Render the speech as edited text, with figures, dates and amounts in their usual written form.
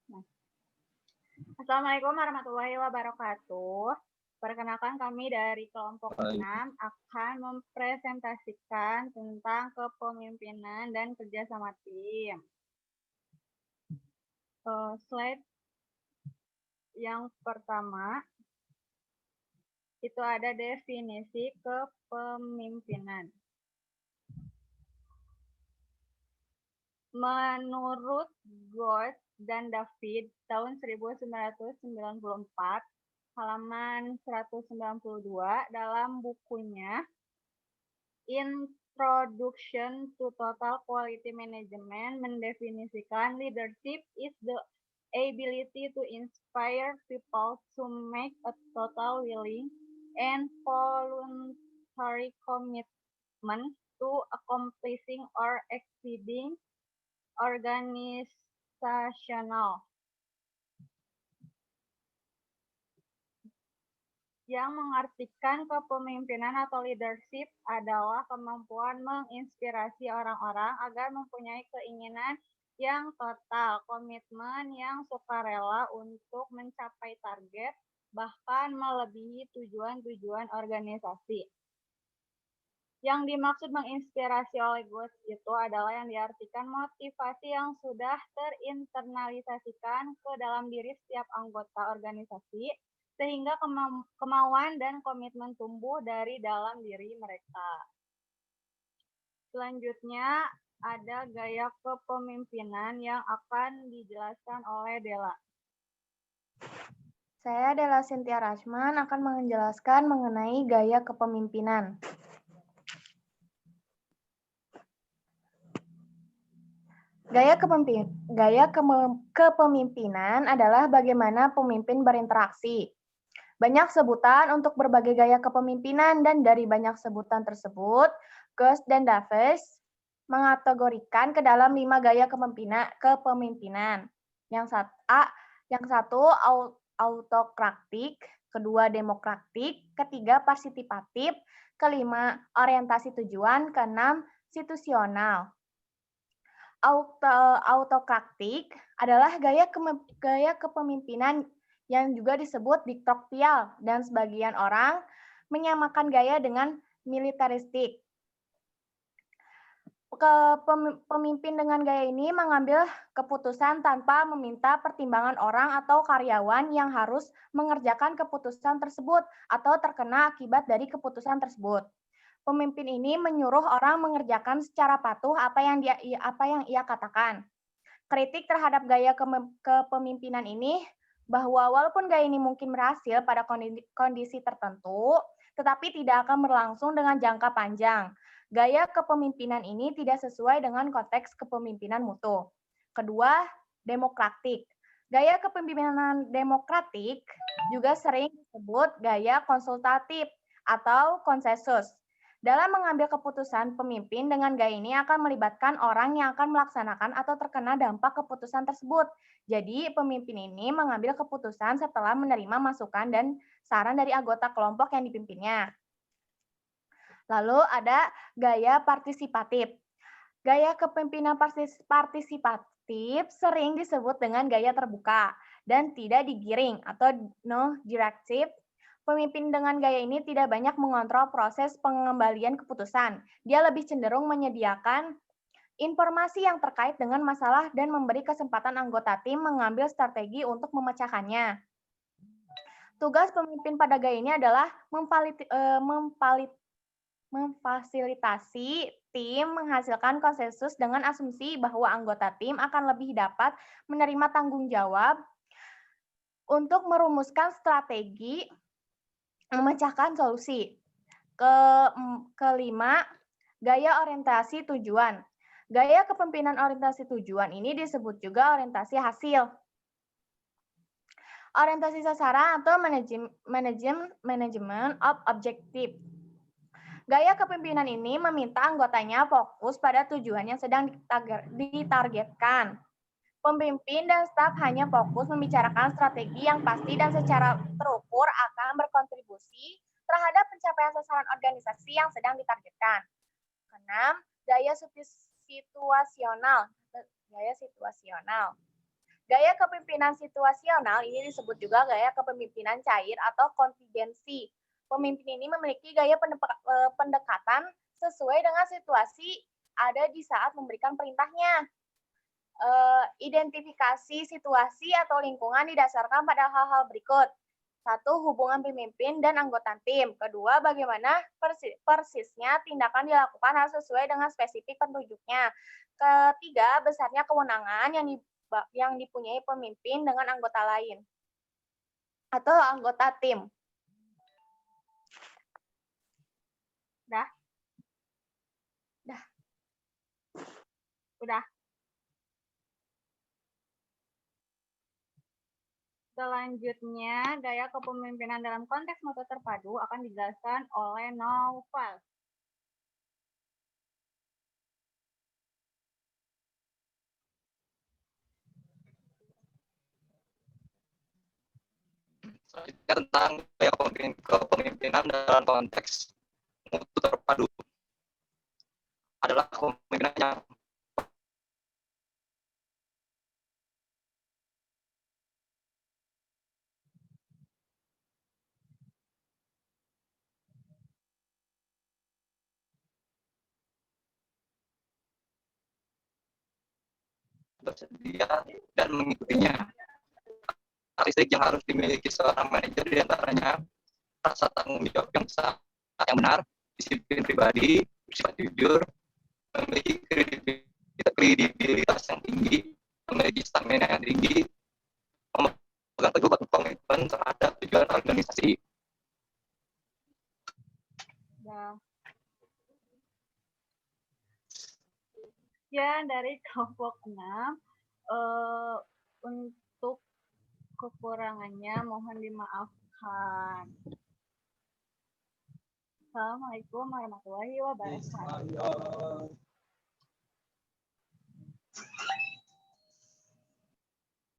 Nah, Assalamualaikum warahmatullahi wabarakatuh. Perkenalkan kami dari kelompok 6 akan mempresentasikan tentang kepemimpinan dan kerjasama tim. Slide yang pertama itu ada definisi kepemimpinan. Menurut Gord dan David tahun 1994, halaman 192 dalam bukunya Introduction to Total Quality Management mendefinisikan leadership is the ability to inspire people to make a total willing and voluntary commitment to accomplishing or exceeding organisasional, yang mengartikan kepemimpinan atau leadership adalah kemampuan menginspirasi orang-orang agar mempunyai keinginan yang total, komitmen yang sukarela untuk mencapai target, bahkan melebihi tujuan-tujuan organisasi. Yang dimaksud menginspirasi oleh Ghost itu adalah yang diartikan motivasi yang sudah terinternalisasikan ke dalam diri setiap anggota organisasi, sehingga kemauan dan komitmen tumbuh dari dalam diri mereka. Selanjutnya ada gaya kepemimpinan yang akan dijelaskan oleh Della. Saya Della Cynthia Rashman akan menjelaskan mengenai gaya kepemimpinan. Gaya kepemimpinan adalah bagaimana pemimpin berinteraksi. Banyak sebutan untuk berbagai gaya kepemimpinan, dan dari banyak sebutan tersebut, Ghost dan Davis mengategorikan ke dalam 5 gaya kepemimpinan. Yang satu autokratik, kedua demokratik, ketiga partisipatif, kelima orientasi tujuan, keenam situasional. Autokratik adalah gaya kepemimpinan yang juga disebut diktatorial, dan sebagian orang menyamakan gaya dengan militeristik. Pemimpin dengan gaya ini mengambil keputusan tanpa meminta pertimbangan orang atau karyawan yang harus mengerjakan keputusan tersebut atau terkena akibat dari keputusan tersebut. Pemimpin ini menyuruh orang mengerjakan secara patuh apa yang ia katakan. Kritik terhadap gaya kepemimpinan ini bahwa walaupun gaya ini mungkin berhasil pada kondisi tertentu, tetapi tidak akan berlangsung dengan jangka panjang. Gaya kepemimpinan ini tidak sesuai dengan konteks kepemimpinan mutu. Kedua, demokratik. Gaya kepemimpinan demokratik juga sering disebut gaya konsultatif atau konsensus. Dalam mengambil keputusan, pemimpin dengan gaya ini akan melibatkan orang yang akan melaksanakan atau terkena dampak keputusan tersebut. Jadi, pemimpin ini mengambil keputusan setelah menerima masukan dan saran dari anggota kelompok yang dipimpinnya. Lalu ada gaya partisipatif. Gaya kepemimpinan partisipatif sering disebut dengan gaya terbuka dan tidak digiring atau no directive. Pemimpin dengan gaya ini tidak banyak mengontrol proses pengembalian keputusan. Dia lebih cenderung menyediakan informasi yang terkait dengan masalah dan memberi kesempatan anggota tim mengambil strategi untuk memecahkannya. Tugas pemimpin pada gaya ini adalah memfasilitasi tim menghasilkan konsensus dengan asumsi bahwa anggota tim akan lebih dapat menerima tanggung jawab untuk merumuskan strategi memecahkan solusi. Kelima, gaya orientasi tujuan. Gaya kepemimpinan orientasi tujuan ini disebut juga orientasi hasil. Orientasi sasaran atau manajemen of objective. Gaya kepemimpinan ini meminta anggotanya fokus pada tujuan yang sedang ditargetkan. Pemimpin dan staf hanya fokus membicarakan strategi yang pasti dan secara terukur akan berkontribusi terhadap pencapaian sasaran organisasi yang sedang ditargetkan. Keenam, gaya situasional. Gaya kepemimpinan situasional ini disebut juga gaya kepemimpinan cair atau kontingensi. Pemimpin ini memiliki gaya pendekatan sesuai dengan situasi ada di saat memberikan perintahnya. Identifikasi situasi atau lingkungan didasarkan pada hal-hal berikut. 1. Hubungan pemimpin dan anggota tim. Kedua, bagaimana persisnya tindakan dilakukan harus sesuai dengan spesifik petunjuknya. Ketiga, besarnya kewenangan yang dipunyai pemimpin dengan anggota lain atau anggota tim. Udah. Selanjutnya, gaya kepemimpinan dalam konteks moto terpadu akan dijelaskan oleh Naufal. Selanjutnya tentang gaya kepemimpinan dalam konteks mutu terpadu adalah kepemimpinan yang bersedia dan mengikutinya. Karakteristik yang harus dimiliki seorang manajer diantaranya rasa tanggung jawab yang besar, yang benar, disiplin pribadi, bersifat jujur, memiliki kredibilitas yang tinggi, memiliki stamina yang tinggi, memegang teguh komitmen terhadap tujuan organisasi. Ya, dari kelompok 6, untuk kekurangannya mohon dimaafkan. Assalamualaikum warahmatullahi wabarakatuh.